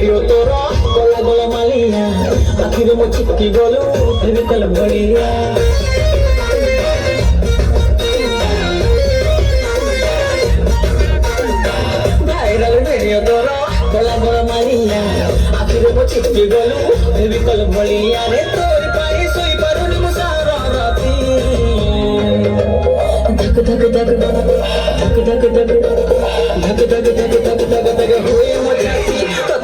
video তোর গলা গলা মালিয়া আখিরে মো চিপকি গলু ফেবিকল ভলিয়া ভাইরাল ভিডিও তোর গলা গলা মালিয়া আখিরে মো চিপকি গলু ফেবিকল ভলিয়া রে তোর পায়ে শুই পারুনি মো সারা রাতি धक धक धक धक धक धक धक धक धक धक धक धक धक हुए मजाती तो